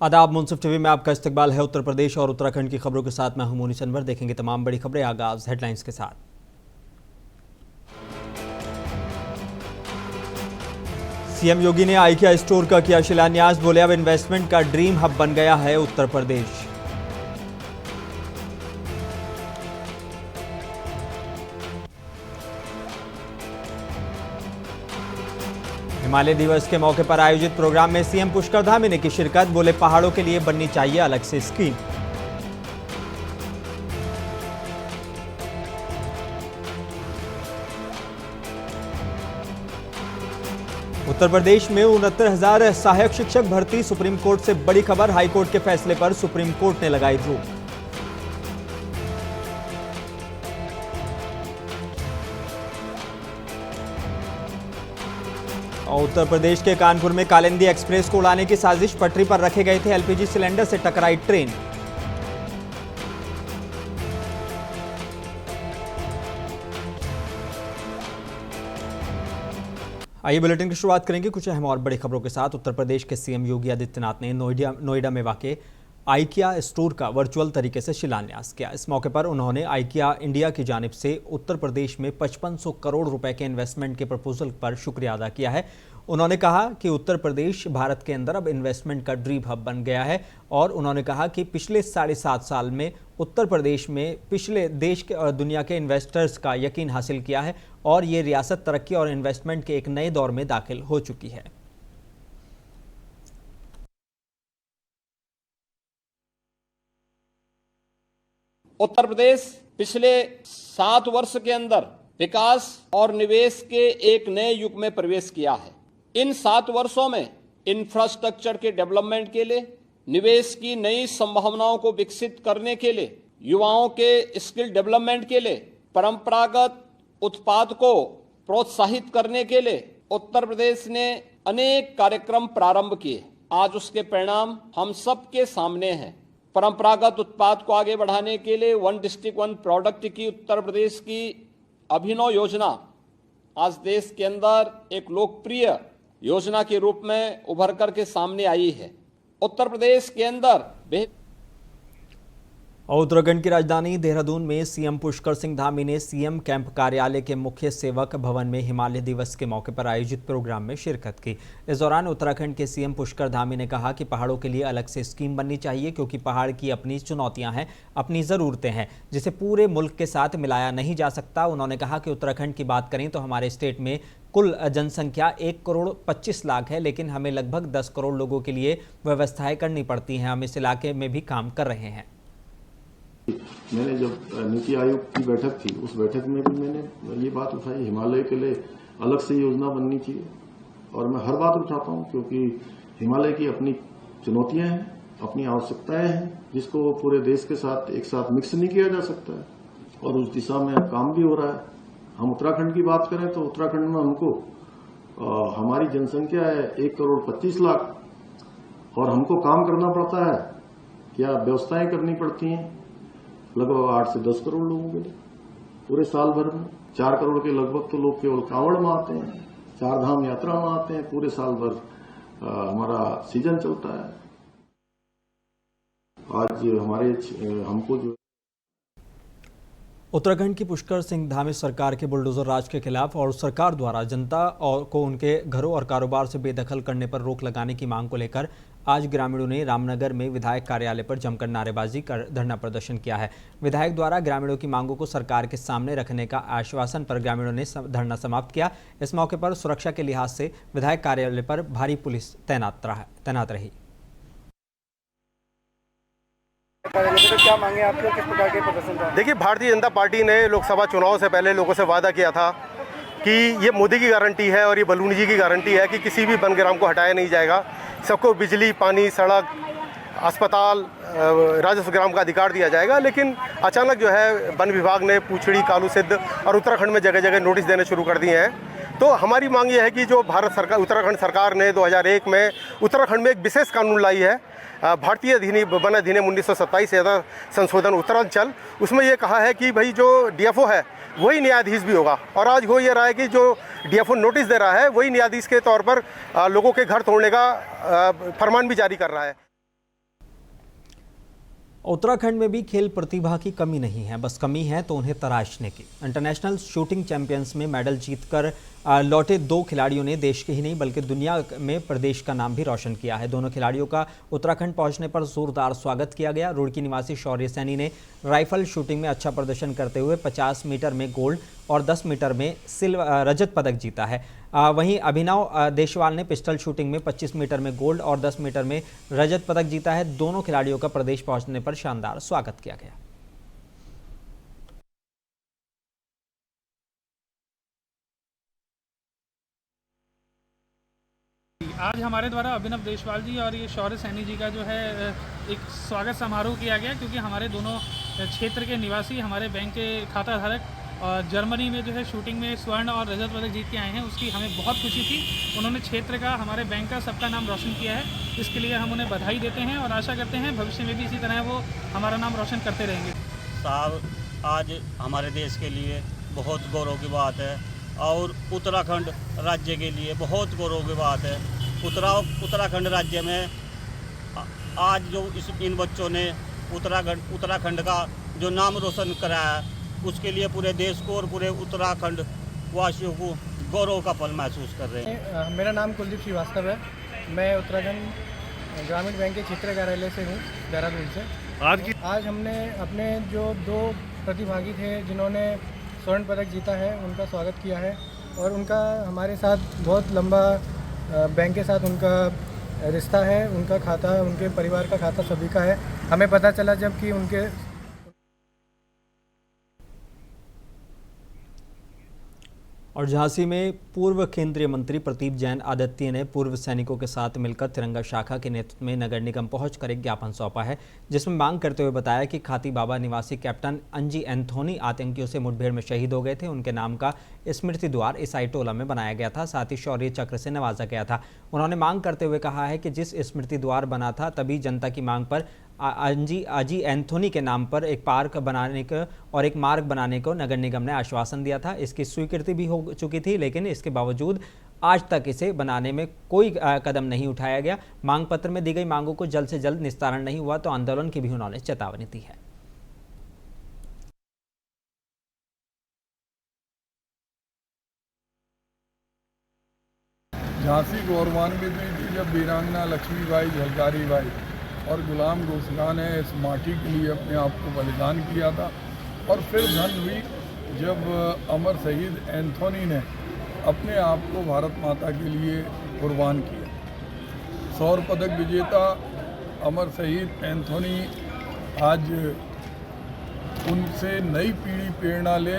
आदाब। मुंसिफ टीवी में आपका इस्तकबाल है। उत्तर प्रदेश और उत्तराखंड की खबरों के साथ मैं हूं मोनी अनवर। देखेंगे तमाम बड़ी खबरें। आगाज हेडलाइंस के साथ। सीएम योगी ने आइकिया स्टोर का किया शिलान्यास। बोले अब इन्वेस्टमेंट का ड्रीम हब बन गया है उत्तर प्रदेश। हिमालय दिवस के मौके पर आयोजित प्रोग्राम में सीएम पुष्कर धामी ने की शिरकत। बोले पहाड़ों के लिए बननी चाहिए अलग से स्कीम। उत्तर प्रदेश में 69,000 सहायक शिक्षक भर्ती। सुप्रीम कोर्ट से बड़ी खबर। हाईकोर्ट के फैसले पर सुप्रीम कोर्ट ने लगाई रोक। और उत्तर प्रदेश के कानपुर में कालिंदी एक्सप्रेस को उड़ाने की साजिश। पटरी पर रखे गए थे एलपीजी सिलेंडर से टकराई ट्रेन। आइए बुलेटिन की शुरुआत करेंगे कुछ अहम और बड़ी खबरों के साथ। उत्तर प्रदेश के सीएम योगी आदित्यनाथ ने नोएडा में वाक़ आइकिया स्टोर का वर्चुअल तरीके से शिलान्यास किया। इस मौके पर उन्होंने आइकिया इंडिया की जानिब से उत्तर प्रदेश में 5500 करोड़ रुपए के इन्वेस्टमेंट के प्रपोजल पर शुक्रिया अदा किया है। उन्होंने कहा कि उत्तर प्रदेश भारत के अंदर अब इन्वेस्टमेंट का ड्रीम हब बन गया है और उन्होंने कहा कि पिछले 7.5 साल में उत्तर प्रदेश में पिछले देश के और दुनिया के इन्वेस्टर्स का यकीन हासिल किया है और ये रियासत तरक्की और इन्वेस्टमेंट के एक नए दौर में दाखिल हो चुकी है। उत्तर प्रदेश पिछले 7 वर्ष के अंदर विकास और निवेश के एक नए युग में प्रवेश किया है। इन 7 वर्षों में इंफ्रास्ट्रक्चर के डेवलपमेंट के लिए, निवेश की नई संभावनाओं को विकसित करने के लिए, युवाओं के स्किल डेवलपमेंट के लिए, परंपरागत उत्पाद को प्रोत्साहित करने के लिए उत्तर प्रदेश ने अनेक कार्यक्रम प्रारंभ किए। आज उसके परिणाम हम सबके सामने हैं। परंपरागत उत्पाद को आगे बढ़ाने के लिए वन डिस्ट्रिक्ट वन प्रोडक्ट की उत्तर प्रदेश की अभिनव योजना आज देश के अंदर एक लोकप्रिय योजना के रूप में उभर कर के सामने आई है। उत्तर प्रदेश के अंदर और उत्तराखंड की राजधानी देहरादून में सीएम पुष्कर सिंह धामी ने सीएम कैंप कार्यालय के मुख्य सेवक भवन में हिमालय दिवस के मौके पर आयोजित प्रोग्राम में शिरकत की। इस दौरान उत्तराखंड के सीएम पुष्कर धामी ने कहा कि पहाड़ों के लिए अलग से स्कीम बननी चाहिए क्योंकि पहाड़ की अपनी चुनौतियां हैं, अपनी ज़रूरतें हैं जिसे पूरे मुल्क के साथ मिलाया नहीं जा सकता। उन्होंने कहा कि उत्तराखंड की बात करें तो हमारे स्टेट में कुल जनसंख्या 1,25,00,000 है, लेकिन हमें लगभग 10 करोड़ लोगों के लिए व्यवस्थाएं करनी पड़ती हैं। हम इस इलाके में भी काम कर रहे हैं। मैंने जब नीति आयोग की बैठक थी उस बैठक में भी मैंने ये बात उठाई, हिमालय के लिए अलग से योजना बननी चाहिए। और मैं हर बात उठाता हूँ क्योंकि हिमालय की अपनी चुनौतियां हैं, अपनी आवश्यकताएं हैं जिसको पूरे देश के साथ एक साथ मिक्स नहीं किया जा सकता है और उस दिशा में काम भी हो रहा है। हम उत्तराखंड की बात करें तो उत्तराखंड में हमको हमारी जनसंख्या है 1,25,00,000 और हमको काम करना पड़ता है, क्या व्यवस्थाएं करनी पड़ती हैं लगभग 8 से 10 करोड़ लोगों के लिए पूरे साल भर में। 4 करोड़ के लगभग तो लोग केवल कांवड़ में आते हैं, 4 धाम यात्रा में आते हैं। पूरे साल भर हमारा सीजन चलता है। आज हमको जो उत्तराखंड की पुष्कर सिंह धामी सरकार के बुलडोजर राज के खिलाफ और सरकार द्वारा जनता को उनके घरों और कारोबार से बेदखल करने पर रोक लगाने की मांग को लेकर आज ग्रामीणों ने रामनगर में विधायक कार्यालय पर जमकर नारेबाजी कर धरना प्रदर्शन किया है। विधायक द्वारा ग्रामीणों की मांगों को सरकार के सामने रखने का आश्वासन पर ग्रामीणों ने धरना समाप्त किया। इस मौके पर सुरक्षा के लिहाज से विधायक कार्यालय पर भारी पुलिस तैनात रही। क्या मांगे आपके, किस प्रकार के प्रदर्शन? देखिए, भारतीय जनता पार्टी ने लोकसभा चुनाव से पहले लोगों से वादा किया था कि ये मोदी की गारंटी है और ये बलूनी जी की गारंटी है कि किसी भी वनग्राम को हटाया नहीं जाएगा। सबको बिजली, पानी, सड़क, अस्पताल, राजस्व ग्राम का अधिकार दिया जाएगा। लेकिन अचानक जो है वन विभाग ने पूछड़ी, कालू सिद्ध और उत्तराखंड में जगह जगह नोटिस देने शुरू कर दिए हैं। तो हमारी मांग ये है कि जो भारत सरकार, उत्तराखंड सरकार ने 2001 में उत्तराखंड में एक विशेष कानून लाई है, भारतीय वन अधिनियम 1927 संशोधन उत्तरांचल, उसमें ये कहा है कि भाई जो डीएफओ है वही न्यायाधीश भी होगा। और आज हो ये रहा है कि जो डीएफओ नोटिस दे रहा है वही न्यायाधीश के तौर पर लोगों के घर तोड़ने का फरमान भी जारी कर रहा है। उत्तराखंड में भी खेल प्रतिभा की कमी नहीं है, बस कमी है तो उन्हें तराशने की। इंटरनेशनल शूटिंग चैंपियंस में मेडल जीतकर लौटे दो खिलाड़ियों ने देश के ही नहीं बल्कि दुनिया में प्रदेश का नाम भी रोशन किया है। दोनों खिलाड़ियों का उत्तराखंड पहुंचने पर जोरदार स्वागत किया गया। रुड़की निवासी शौर्य सैनी ने राइफल शूटिंग में अच्छा प्रदर्शन करते हुए 50 मीटर में गोल्ड और 10 मीटर में रजत पदक जीता है। वहीं अभिनव देशवाल ने पिस्टल शूटिंग में 25 मीटर में गोल्ड और 10 मीटर में रजत पदक जीता है। दोनों खिलाड़ियों का प्रदेश पहुंचने पर शानदार स्वागत किया गया। आज हमारे द्वारा अभिनव देशवाल जी और ये शौर्य सैनी जी का जो है एक स्वागत समारोह किया गया, क्योंकि हमारे दोनों क्षेत्र के निवासी हमारे बैंक के खाता धारक जर्मनी में जो है शूटिंग में स्वर्ण और रजत पदक जीत के आए हैं। उसकी हमें बहुत खुशी थी। उन्होंने क्षेत्र का, हमारे बैंक का, सबका नाम रोशन किया है। इसके लिए हम उन्हें बधाई देते हैं और आशा करते हैं भविष्य में भी इसी तरह वो हमारा नाम रोशन करते रहेंगे। साहब, आज हमारे देश के लिए बहुत गौरव की बात है और उत्तराखंड राज्य के लिए बहुत गौरव की बात है। उत्तराखंड राज्य में आज जो इन बच्चों ने उत्तराखंड का जो नाम रोशन कराया है, उसके लिए पूरे देश को और पूरे उत्तराखंड वासियों को गौरव का पल महसूस कर रहे हैं। मेरा नाम कुलदीप श्रीवास्तव है। मैं उत्तराखंड ग्रामीण बैंक के क्षेत्रीय कार्यालय से हूँ, देहरादून से। आज हमने अपने जो दो प्रतिभागी थे जिन्होंने स्वर्ण पदक जीता है, उनका स्वागत किया है और उनका हमारे साथ बहुत लंबा बैंक के साथ उनका रिश्ता है। उनका खाता, उनके परिवार का खाता सभी का है। हमें पता चला जबकि उनके और झांसी में पूर्व केंद्रीय मंत्री प्रदीप जैन आदित्य ने पूर्व सैनिकों के साथ मिलकर तिरंगा शाखा के नेतृत्व में नगर निगम पहुंचकर एक ज्ञापन सौंपा है, जिसमें मांग करते हुए बताया कि खाती बाबा निवासी कैप्टन अंजी एंथोनी आतंकियों से मुठभेड़ में शहीद हो गए थे। उनके नाम का स्मृति द्वार ईसाई टोला में बनाया गया था, साथ ही शौर्य चक्र से नवाजा गया था। उन्होंने मांग करते हुए कहा है कि जिस स्मृति द्वार बना था, तभी जनता की मांग पर अंजी एंथोनी के नाम पर एक पार्क बनाने को और एक मार्ग बनाने को नगर निगम ने आश्वासन दिया था। इसकी स्वीकृति भी हो चुकी थी, लेकिन इसके बावजूद आज तक इसे बनाने में कोई कदम नहीं उठाया गया। मांग पत्र में दी गई मांगों को जल्द से जल्द निस्तारण नहीं हुआ तो आंदोलन की भी उन्होंने चेतावनी दी है। झांसी गौरवान्वित हुई थी जब वीरांगना लक्ष्मीबाई, झलकारी बाई और गुलाम गोसला ने इस माटी के लिए अपने आप को बलिदान किया था। और फिर धन हुई जब अमर शहीद एंथोनी ने अपने आप को भारत माता के लिए कुर्बान किया। स्वर्ण पदक विजेता अमर शहीद एंथोनी आज उनसे नई पीढ़ी प्रेरणा ले,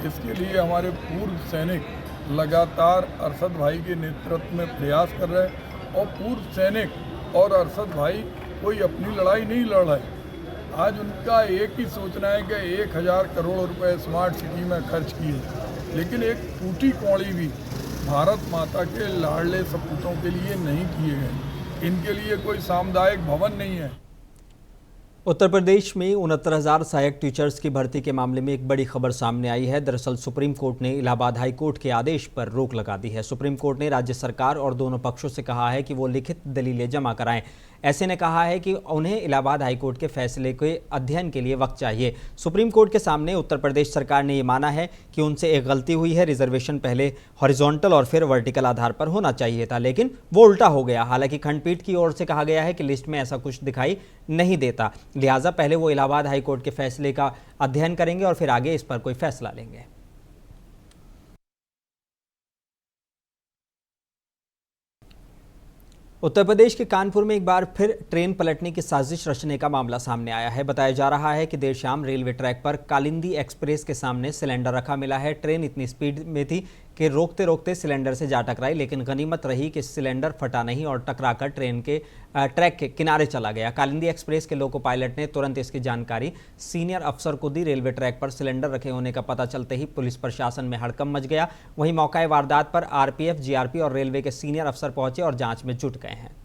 इसके लिए हमारे पूर्व सैनिक लगातार अरशद भाई के नेतृत्व में प्रयास कर रहे हैं। और पूर्व सैनिक और अरशद भाई कोई अपनी लड़ाई नहीं लड़ रहे। आज उनका एक ही सोचना है कि 1000 करोड़ रुपए स्मार्ट सिटी में खर्च किए, लेकिन एक टूटी कौड़ी भी भारत माता के लाडले सपूतों के लिए नहीं किए गए। इनके लिए कोई सामुदायिक भवन नहीं है। उत्तर प्रदेश में 69,000 सहायक टीचर्स की भर्ती के मामले में एक बड़ी खबर सामने आई है। दरअसल सुप्रीम कोर्ट ने इलाहाबाद हाई कोर्ट के आदेश पर रोक लगा दी है। सुप्रीम कोर्ट ने राज्य सरकार और दोनों पक्षों से कहा है कि वो लिखित दलीलें जमा कराएं। ऐसे ने कहा है कि उन्हें इलाहाबाद हाई कोर्ट के फैसले के अध्ययन के लिए वक्त चाहिए। सुप्रीम कोर्ट के सामने उत्तर प्रदेश सरकार ने ये माना है कि उनसे एक गलती हुई है। रिजर्वेशन पहले हॉरिजॉन्टल और फिर वर्टिकल आधार पर होना चाहिए था, लेकिन वो उल्टा हो गया। हालांकि खंडपीठ की ओर से कहा गया है कि लिस्ट में ऐसा कुछ दिखाई नहीं देता, लिहाजा पहले वो इलाहाबाद हाई कोर्ट के फैसले का अध्ययन करेंगे और फिर आगे इस पर कोई फैसला लेंगे। उत्तर प्रदेश के कानपुर में एक बार फिर ट्रेन पलटने की साजिश रचने का मामला सामने आया है। बताया जा रहा है कि देर शाम रेलवे ट्रैक पर कालिंदी एक्सप्रेस के सामने सिलेंडर रखा मिला है। ट्रेन इतनी स्पीड में थी कि रोकते रोकते सिलेंडर से जा टकराई, लेकिन गनीमत रही कि सिलेंडर फटा नहीं और टकराकर ट्रेन के ट्रैक के किनारे चला गया। कालिंदी एक्सप्रेस के लोको पायलट ने तुरंत इसकी जानकारी सीनियर अफसर को दी। रेलवे ट्रैक पर सिलेंडर रखे होने का पता चलते ही पुलिस प्रशासन में हड़कंप मच गया। वहीं मौका वारदात पर आरपीएफ, जीआरपी और रेलवे के सीनियर अफसर पहुंचे और जांच में जुट गए हैं।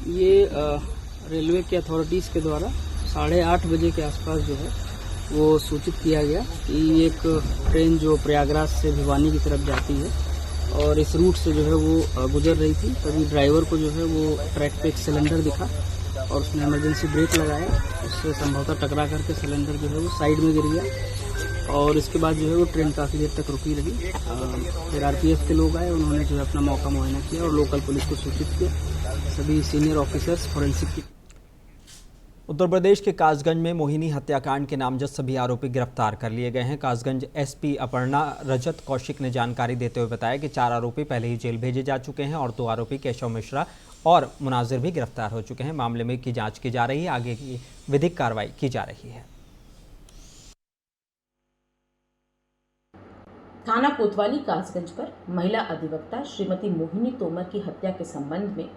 ये रेलवे के अथॉरिटीज़ के द्वारा 8:30 बजे के आसपास जो है वो सूचित किया गया कि एक ट्रेन जो प्रयागराज से भिवानी की तरफ जाती है और इस रूट से जो है वो गुजर रही थी। तभी ड्राइवर को जो है वो ट्रैक पे एक सिलेंडर दिखा और उसने इमरजेंसी ब्रेक लगाया। उससे संभवतः टकरा करके सिलेंडर जो है वो साइड में गिर गया और इसके बाद जो है वो ट्रेन काफ़ी देर तक रुकी रही। फिर आरपीएफ के लोग आए, उन्होंने जो है अपना मौका मुआयना किया और लोकल पुलिस को सूचित किया। सभी सीनियर ऑफिसर्स फॉरेंसिक की। उत्तर प्रदेश के कासगंज में मोहिनी हत्याकांड के नामजद सभी आरोपी गिरफ्तार कर लिए गए हैं। कासगंज एसपी अपर्णा रजत कौशिक ने जानकारी देते हुए बताया कि 4 आरोपी पहले ही जेल भेजे जा चुके हैं और 2 आरोपी केशव मिश्रा और मुनाजिर भी गिरफ्तार हो चुके हैं। मामले में की जांच की जा रही है, आगे की विधिक कार्रवाई की जा रही है। थाना कोतवाली कासगंज पर महिला अधिवक्ता श्रीमती मोहिनी तोमर की हत्या के संबंध में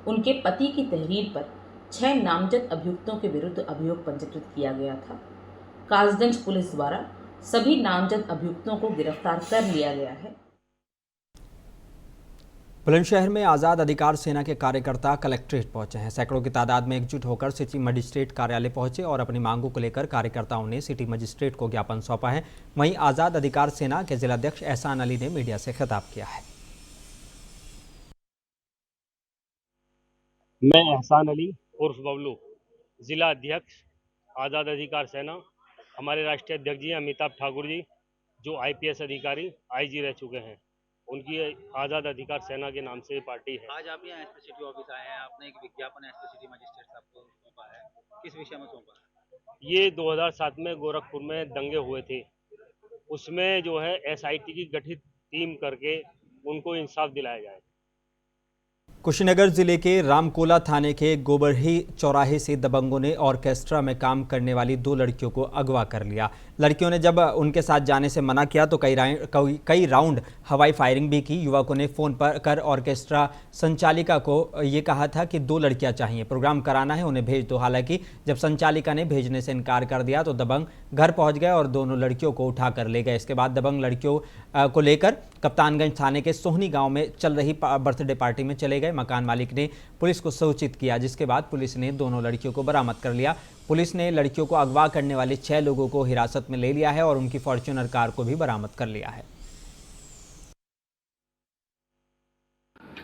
उनके पति की तहरीर पर 6 नामजद अभियुक्तों के विरुद्ध अभियोग पंजीकृत किया गया था। कासगंज पुलिस द्वारा सभी नामजद अभियुक्तों को गिरफ्तार कर लिया गया है। बुलंदशहर में आज़ाद अधिकार सेना के कार्यकर्ता कलेक्ट्रेट पहुंचे हैं। सैकड़ों की तादाद में एकजुट होकर सिटी मजिस्ट्रेट कार्यालय पहुंचे और अपनी मांगों को लेकर कार्यकर्ताओं ने सिटी मजिस्ट्रेट को ज्ञापन सौंपा है। वहीं आज़ाद अधिकार सेना के जिलाध्यक्ष एहसान अली ने मीडिया से खिताब किया है। मैं एहसान अली उर्फ बबलू, जिला अध्यक्ष आज़ाद अधिकार सेना। हमारे राष्ट्रीय अध्यक्ष जी अमिताभ ठाकुर जी, जो IPS अधिकारी IG रह चुके हैं, उनकी आज़ाद अधिकार सेना के नाम से पार्टी है। आज आप यहाँ एसपी सिटी ऑफिस आए हैं, आपने एक विज्ञापन एसपी सिटी मजिस्ट्रेट साहब को सौंपा है, किस विषय में सौंपा है? ये 2007 में गोरखपुर में दंगे हुए थे, उसमें जो है SIT की गठित टीम करके उनको इंसाफ दिलाया जाए। कुशीनगर जिले के रामकोला थाने के गोबरही चौराहे से दबंगों ने ऑर्केस्ट्रा में काम करने वाली 2 लड़कियों को अगवा कर लिया। लड़कियों ने जब उनके साथ जाने से मना किया तो कई राउंड हवाई फायरिंग भी की। युवकों ने फोन पर कर ऑर्केस्ट्रा संचालिका को ये कहा था कि 2 लड़कियां चाहिए, प्रोग्राम कराना है, उन्हें भेज दो। हालांकि जब संचालिका ने भेजने से इनकार कर दिया तो दबंग घर पहुंच गए और दोनों लड़कियों को उठा कर ले गए। इसके बाद दबंग लड़कियों को लेकर कप्तानगंज थाने के सोहनी गाँव में चल रही बर्थडे पार्टी में चले गए। मकान मालिक ने पुलिस को सूचित किया, जिसके बाद पुलिस ने दोनों लड़कियों को बरामद कर लिया। पुलिस ने लड़कियों को अगवा करने वाले 6 लोगों को हिरासत में ले लिया है और उनकी फॉर्च्यूनर कार को भी बरामद कर लिया है।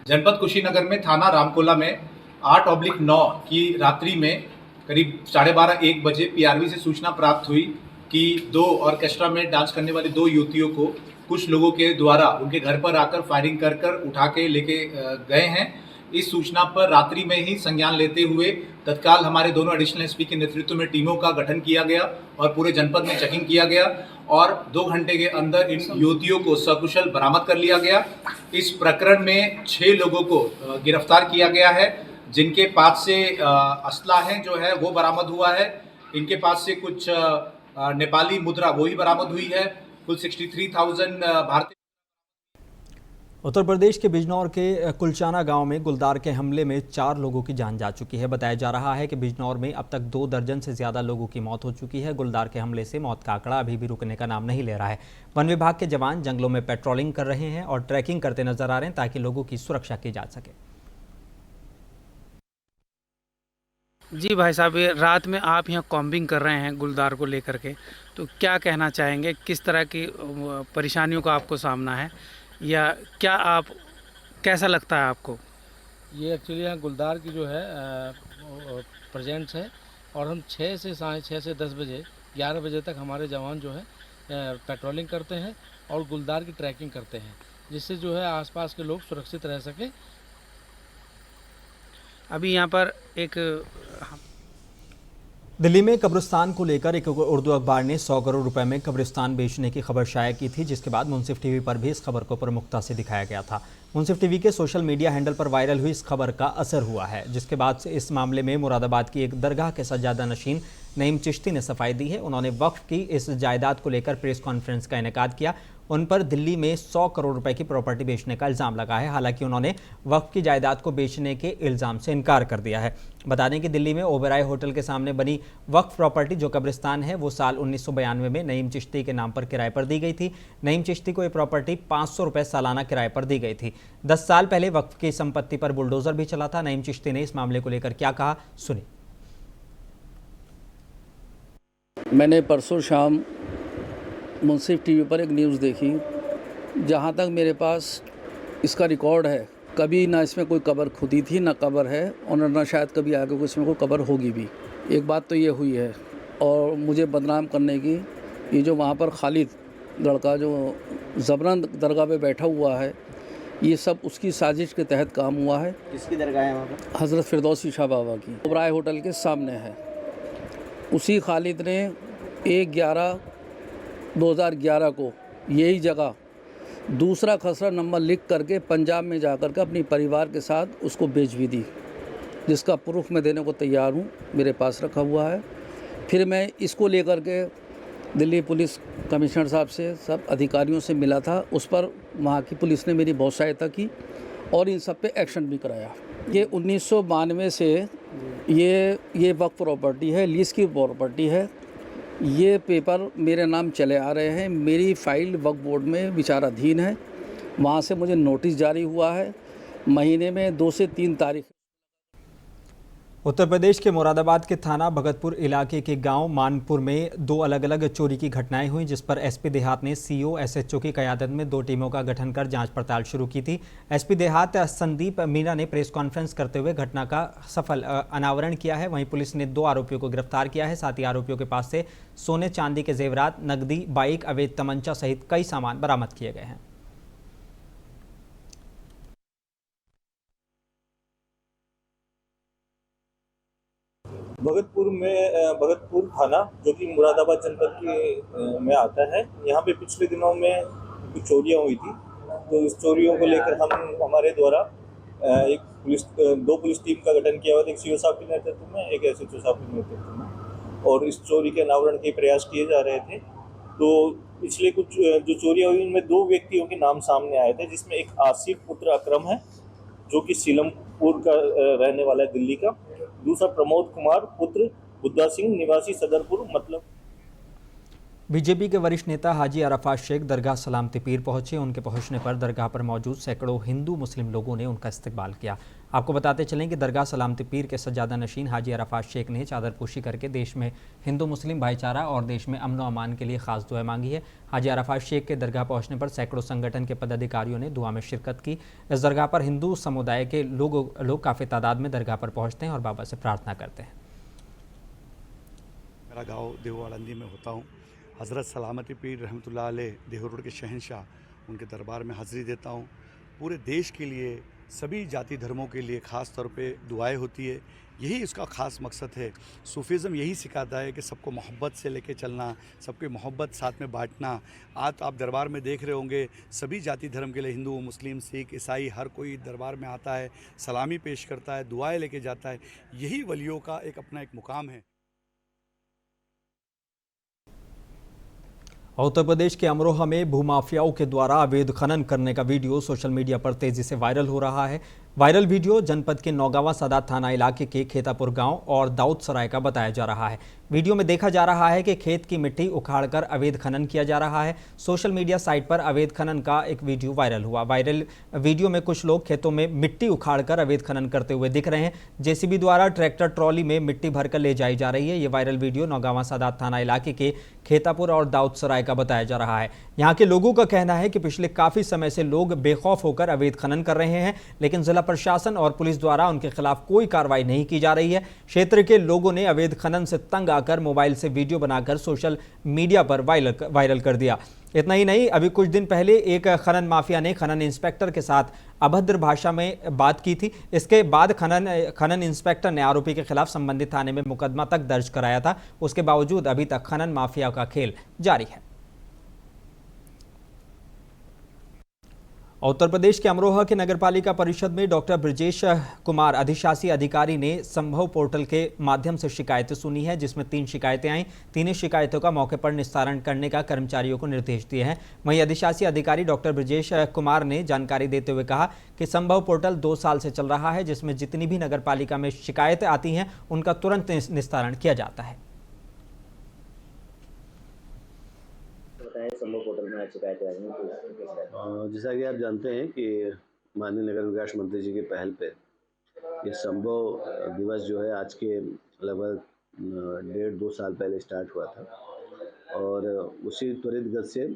जनपद कुशीनगर में थाना रामकोला में 8/9 की रात्रि में करीब 12:30-1 बजे PRV से सूचना प्राप्त हुई कि 2 ऑर्केस्ट्रा में डांस करने वाली 2 युवतियों को कुछ लोगों के द्वारा उनके घर पर आकर फायरिंग कर उठा के लेके गए हैं। इस सूचना पर रात्रि में ही संज्ञान लेते हुए तत्काल हमारे दोनों एडिशनल SP के नेतृत्व में टीमों का गठन किया गया और पूरे जनपद में चेकिंग किया गया और 2 घंटे के अंदर इन युवतियों को सकुशल बरामद कर लिया गया। इस प्रकरण में 6 लोगों को गिरफ्तार किया गया है, जिनके पास से असला है जो है वो बरामद हुआ है। इनके पास से कुछ नेपाली मुद्रा वो ही बरामद हुई है। कुल 63,000 भारतीय। उत्तर प्रदेश के बिजनौर के कुलचाना गांव में गुलदार के हमले में 4 लोगों की जान जा चुकी है। बताया जा रहा है कि बिजनौर में अब तक 2 दर्जन से ज्यादा लोगों की मौत हो चुकी है। गुलदार के हमले से मौत का आंकड़ा अभी भी रुकने का नाम नहीं ले रहा है। वन विभाग के जवान जंगलों में पेट्रोलिंग कर रहे हैं और ट्रैकिंग करते नजर आ रहे हैं ताकि लोगों की सुरक्षा की जा सके। जी भाई साहब, ये रात में आप यहाँ कॉम्बिंग कर रहे हैं गुलदार को लेकर के, तो क्या कहना चाहेंगे? किस तरह की परेशानियों का आपको सामना है या क्या आप कैसा लगता है आपको? ये एक्चुअली यहाँ गुलदार की जो है प्रेजेंट्स है और हम 6 से 10 बजे 11 बजे तक हमारे जवान जो है पेट्रोलिंग करते हैं और गुलदार की ट्रैकिंग करते हैं, जिससे जो है आसपास के लोग सुरक्षित रह सकें। अभी यहाँ पर एक दिल्ली में कब्रिस्तान को लेकर एक उर्दू अखबार ने 100 करोड़ रुपए में कब्रिस्तान बेचने की खबर शाया की थी, जिसके बाद मुंसिफ टीवी पर भी इस खबर को प्रमुखता से दिखाया गया था। मुंसिफ टीवी के सोशल मीडिया हैंडल पर वायरल हुई इस खबर का असर हुआ है, जिसके बाद से इस मामले में मुरादाबाद की एक दरगाह के सज्जादा नशीन नईम चिश्ती ने सफाई दी है। उन्होंने वक्फ की इस जायदाद को लेकर प्रेस कॉन्फ्रेंस का इनेकाद किया। उन पर दिल्ली में 100 करोड़ रुपए की प्रॉपर्टी बेचने का इल्ज़ाम लगा है। हालांकि उन्होंने वक्फ की जायदाद को बेचने के इल्ज़ाम से इनकार कर दिया है। बता दें कि दिल्ली में ओबेरॉय होटल के सामने बनी वक्फ प्रॉपर्टी जो कब्रिस्तान है वो साल 1992 में नईम चिश्ती के नाम पर किराए पर दी गई थी। नईम चिश्ती को ये प्रॉपर्टी 500 रुपये सालाना किराए पर दी गई थी। 10 साल पहले वक्फ की संपत्ति पर बुलडोजर भी चला था। नईम चिश्ती ने इस मामले को लेकर क्या कहा, सुनिए। मैंने परसों शाम मुंसिफ टीवी पर एक न्यूज़ देखी, जहाँ तक मेरे पास इसका रिकॉर्ड है। कभी ना इसमें कोई कब्र खुदी थी, ना कब्र है, और ना शायद कभी आगे कोई इसमें कोई कब्र होगी भी। एक बात तो ये हुई है, और मुझे बदनाम करने की, ये जो वहाँ पर खालिद लड़का जो ज़बरन दरगाह पे बैठा हुआ है, ये सब उसकी साजिश के तहत काम हुआ है। किसकी दरगाह है वहाँ पर? हज़रत फिरदौसी शाह बाबा की, ओबराय होटल के सामने है। उसी खालिद ने 1/11/2011 को यही जगह दूसरा खसरा नंबर लिख करके पंजाब में जाकर के अपनी परिवार के साथ उसको बेच भी दी, जिसका प्रूफ मैं देने को तैयार हूँ, मेरे पास रखा हुआ है। फिर मैं इसको लेकर के दिल्ली पुलिस कमिश्नर साहब से, सब अधिकारियों से मिला था। उस पर वहाँ की पुलिस ने मेरी बहुत सहायता की और इन सब पे एक्शन भी कराया। ये 1992 से ये वक्फ प्रॉपर्टी है, लीज की प्रॉपर्टी है। ये पेपर मेरे नाम चले आ रहे हैं। मेरी फ़ाइल वक्फ बोर्ड में विचाराधीन है। वहाँ से मुझे नोटिस जारी हुआ है, महीने में 2 से 3 तारीख। उत्तर प्रदेश के मुरादाबाद के थाना भगतपुर इलाके के गांव मानपुर में 2 अलग अलग चोरी की घटनाएं हुई, जिस पर एसपी देहात ने सीओ एसएचओ की क़यादत में 2 टीमों का गठन कर जांच पड़ताल शुरू की थी। एसपी देहात संदीप मीणा ने प्रेस कॉन्फ्रेंस करते हुए घटना का सफल अनावरण किया है। वहीं पुलिस ने 2 आरोपियों को गिरफ्तार किया है। साथ ही आरोपियों के पास से सोने चांदी के जेवरात, नकदी, बाइक, अवैध तमंचा सहित कई सामान बरामद किए गए हैं। भगतपुर थाना जो कि मुरादाबाद जनपद के में आता है, यहाँ पे पिछले दिनों में कुछ चोरियाँ हुई थी। तो इस चोरियों को लेकर हमारे द्वारा 2 पुलिस टीम का गठन किया हुआ था, एक सीओ साहब के नेतृत्व में, एक एसएचओ साहब के नेतृत्व में, और इस चोरी के अनावरण के प्रयास किए जा रहे थे। तो पिछले कुछ जो चोरियाँ हुई उनमें 2 व्यक्तियों के नाम सामने आए थे, जिसमें एक आसिफ पुत्र अकरम है जो कि सीलमपुर का रहने वाला है, दिल्ली का। दूसरा प्रमोद कुमार पुत्र बुद्धा सिंह निवासी सदरपुर मतलब। बीजेपी के वरिष्ठ नेता हाजी अरफात शेख दरगाह सलामती पीर पहुंचे। उनके पहुंचने पर दरगाह पर मौजूद सैकड़ों हिंदू मुस्लिम लोगों ने उनका इस्तकबाल किया। आपको बताते चलें कि दरगाह सलामती पीर के सज्जादा नशीन हाजी अरफात शेख ने चादरपोशी करके देश में हिंदू मुस्लिम भाईचारा और देश में अमन व अमान के लिए खास दुआ मांगी है। हाजी अरफात शेख के दरगाह पहुंचने पर सैकड़ों संगठन के पदाधिकारियों ने दुआ में शिरकत की। इस दरगाह पर हिंदू समुदाय के लोग काफ़ी तादाद में दरगाह पर पहुँचते हैं और बाबा से प्रार्थना करते हैं। मेरा गाँव देववाड़ंदी में होता हूँ। हज़रत सलामती पीर रहमतुल्लाह अलैह देहू रोड के शहंशाह, उनके दरबार में हाज़िरी देता हूँ। पूरे देश के लिए, सभी जाति धर्मों के लिए ख़ास तौर पे दुआएं होती है। यही इसका ख़ास मकसद है। सूफीज़म यही सिखाता है कि सबको मोहब्बत से लेके चलना, सबकी मोहब्बत साथ में बांटना। आज आप दरबार में देख रहे होंगे, सभी जाति धर्म के लिए, हिंदू, मुस्लिम, सिख, ईसाई, हर कोई दरबार में आता है, सलामी पेश करता है, दुआएँ लेके जाता है। यही वलियों का अपना एक मुकाम है। उत्तर प्रदेश के अमरोहा में भूमाफियाओं के द्वारा अवैध खनन करने का वीडियो सोशल मीडिया पर तेजी से वायरल हो रहा है। वायरल वीडियो जनपद के नौगावा सादात थाना इलाके के खेतापुर गांव और दाऊद सराय का बताया जा रहा है। वीडियो में देखा जा रहा है कि खेत की मिट्टी उखाड़कर अवैध खनन किया जा रहा है। सोशल मीडिया साइट पर अवैध खनन का एक वीडियो वायरल हुआ। वायरल वीडियो में कुछ लोग खेतों में मिट्टी उखाड़कर अवैध खनन करते हुए दिख रहे हैं। जेसीबी द्वारा ट्रैक्टर ट्रॉली में मिट्टी भरकर ले जाई जा रही है। ये वायरल वीडियो नौगावा सादात थाना इलाके के खेतापुर और दाऊद सराय का बताया जा रहा है। यहाँ के लोगों का कहना है कि पिछले काफी समय से लोग बेखौफ होकर अवैध खनन कर रहे हैं, लेकिन जिला प्रशासन और पुलिस द्वारा उनके खिलाफ कोई कार्रवाई नहीं की जा रही है। क्षेत्र के लोगों ने अवैध खनन से तंग आकर मोबाइल से वीडियो बनाकर सोशल मीडिया पर वायरल कर दिया। इतना ही नहीं, अभी कुछ दिन पहले एक खनन माफिया ने खनन इंस्पेक्टर के साथ अभद्र भाषा में बात की थी। इसके बाद खनन इंस्पेक्टर ने आरोपी के खिलाफ संबंधित थाने में मुकदमा तक दर्ज कराया था। उसके बावजूद अभी तक खनन माफिया का खेल जारी है। उत्तर प्रदेश के अमरोहा के नगरपालिका परिषद में डॉक्टर ब्रजेश कुमार अधिशासी अधिकारी ने संभव पोर्टल के माध्यम से शिकायतें सुनी है, जिसमें 3 शिकायतें आईं। तीनों शिकायतों का मौके पर निस्तारण करने का कर्मचारियों को निर्देश दिए हैं। वहीं अधिशासी अधिकारी डॉक्टर ब्रजेश कुमार ने जानकारी देते हुए कहा कि संभव पोर्टल 2 साल से चल रहा है, जिसमें जितनी भी नगरपालिका में शिकायतें आती हैं उनका तुरंत निस्तारण किया जाता है। संभव पोर्टल में शिकायत आई है। जैसा कि आप जानते हैं कि माननीय नगर विकास मंत्री जी की पहल पे ये संभव दिवस जो है आज के लगभग 1.5-2 साल पहले स्टार्ट हुआ था और उसी त्वरित गति से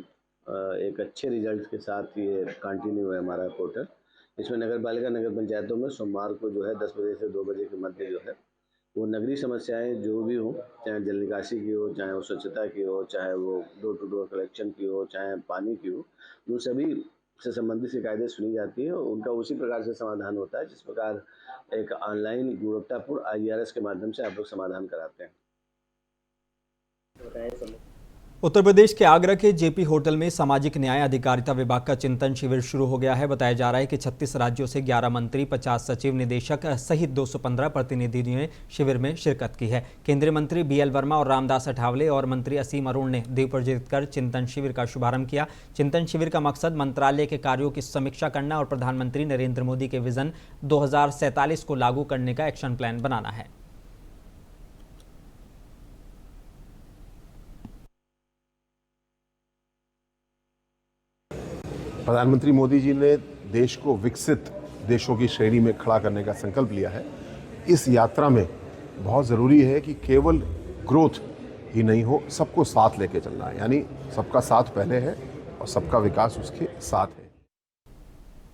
एक अच्छे रिजल्ट के साथ ये कंटिन्यू है हमारा पोर्टल। इसमें नगर पालिका नगर पंचायतों में सोमवार को जो है 10 बजे से 2 बजे के मध्य जो है वो नगरीय समस्याएं जो भी हो, चाहे जल निकासी की हो, चाहे वो स्वच्छता की हो, चाहे वो डोर टू डोर कलेक्शन की हो, चाहे पानी की हो, उन सभी से संबंधित शिकायतें सुनी जाती है और उनका उसी प्रकार से समाधान होता है जिस प्रकार एक ऑनलाइन गुणवत्तापूर्ण IRS के माध्यम से आप लोग समाधान कराते हैं। उत्तर प्रदेश के आगरा के जेपी होटल में सामाजिक न्याय अधिकारिता विभाग का चिंतन शिविर शुरू हो गया है। बताया जा रहा है कि 36 राज्यों से 11 मंत्री, 50 सचिव, निदेशक सहित 215 प्रतिनिधियों ने शिविर में शिरकत की है। केंद्रीय मंत्री BL वर्मा और रामदास अठावले और मंत्री असीम अरुण ने दीप प्रज्वलित कर चिंतन शिविर का शुभारंभ किया। चिंतन शिविर का मकसद मंत्रालय के कार्यों की समीक्षा करना और प्रधानमंत्री नरेंद्र मोदी के विजन 2047 को लागू करने का एक्शन प्लान बनाना है। प्रधानमंत्री मोदी जी ने देश को विकसित देशों की श्रेणी में खड़ा करने का संकल्प लिया है। इस यात्रा में बहुत ज़रूरी है कि केवल ग्रोथ ही नहीं हो, सबको साथ लेके चलना है, यानी सबका साथ पहले है और सबका विकास उसके साथ है।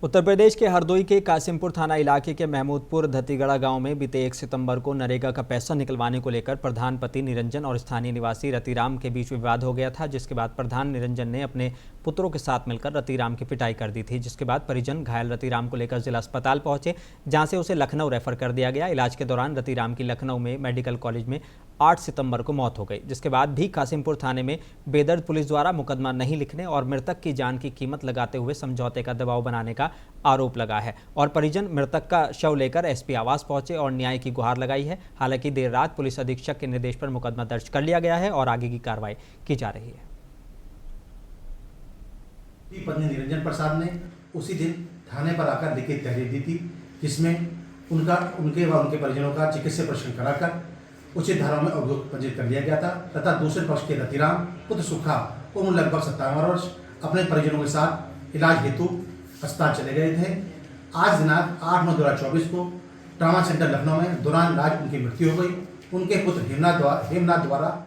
उत्तर प्रदेश के हरदोई के कासिमपुर थाना इलाके के महमूदपुर धतीगढ़ा गांव में बीते 1 सितंबर को नरेगा का पैसा निकलवाने को लेकर प्रधान पति निरंजन और स्थानीय निवासी रतिराम के बीच विवाद हो गया था, जिसके बाद प्रधान निरंजन ने अपने पुत्रों के साथ मिलकर रतिराम की पिटाई कर दी थी, जिसके बाद परिजन घायल रतिराम को लेकर जिला अस्पताल पहुंचे, जहां से उसे लखनऊ रेफर कर दिया गया। इलाज के दौरान रतिराम की लखनऊ में मेडिकल कॉलेज में 8 सितंबर को मौत हो गई, जिसके बाद भी कासिमपुर थाने में बेदर्द पुलिस द्वारा मुकदमा नहीं लिखने और मृतक की जान की कीमत लगाते हुए समझौते का दबाव बनाने का आरोप लगा है और परिजन मृतक का शव लेकर SP आवास पहुंचे और न्याय की गुहार लगाई है। हालांकि देर रात पुलिस अधीक्षक के निर्देश पर मुकदमा दर्ज कर लिया गया है और आगे की कार्रवाई की जा रही है। पत्नी निरंजन प्रसाद ने उसी दिन थाने पर आकर लिखित तहरीर दी थी, जिसमें उनके व उनके परिजनों का चिकित्सीय परीक्षण कराकर उचित धाराओं में अभियोग पंजीकृत कर लिया गया था तथा दूसरे पक्ष के रतिराम पुत्र सुखा उम्र लगभग 57 वर्ष अपने परिजनों के साथ इलाज हेतु अस्पताल चले गए थे। आज दिनांक 8/9/2024 को ट्रामा सेंटर लखनऊ में दौरान इलाज उनकी मृत्यु हो गई। उनके पुत्र हेमनाथ द्वारा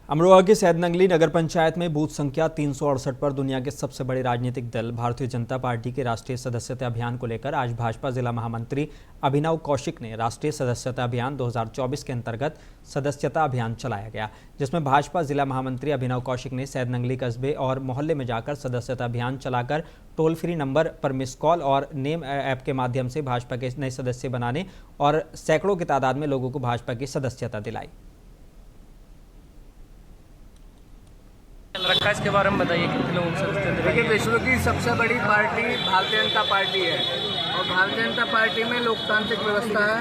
अमरोहा के सैदनगली नगर पंचायत में बूथ संख्या 368 पर दुनिया के सबसे बड़े राजनीतिक दल भारतीय जनता पार्टी के राष्ट्रीय सदस्यता अभियान को लेकर आज भाजपा जिला महामंत्री अभिनव कौशिक ने राष्ट्रीय सदस्यता अभियान 2024 के अंतर्गत सदस्यता अभियान चलाया गया, जिसमें भाजपा जिला महामंत्री अभिनव कौशिक ने सैदनगली कस्बे और मोहल्ले में जाकर सदस्यता अभियान चलाकर टोल फ्री नंबर पर मिस कॉल और नेम ऐप के माध्यम से भाजपा के नए सदस्य बनाने और सैकड़ों की तादाद में लोगों को भाजपा की सदस्यता दिलाई। रखा इसके बारे में बताइए, कितने लोगों को सदस्यता? देखिए, विश्व की सबसे बड़ी पार्टी भारतीय जनता पार्टी है और भारतीय जनता पार्टी में लोकतांत्रिक व्यवस्था है,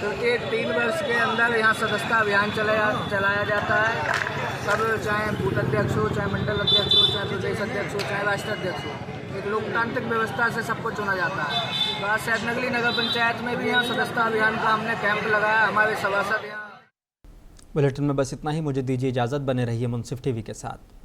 तो ये 3 वर्ष के अंदर यहाँ सदस्यता अभियान चलाया जाता है। सब चाहे बूथ अध्यक्ष हो, चाहे मंडल अध्यक्ष हो, चाहे प्रदेश अध्यक्ष हो, चाहे राष्ट्र अध्यक्ष हो, एक लोकतांत्रिक व्यवस्था से सबको चुना जाता है। तो आज सैदनगली नगर पंचायत में भी यहाँ सदस्यता अभियान का हमने कैंप लगाया। हमारे सभासद यहाँ। बुलेटिन में बस इतना ही। मुझे दीजिए इजाजत। बने रहिए मुंसिफ टीवी के साथ।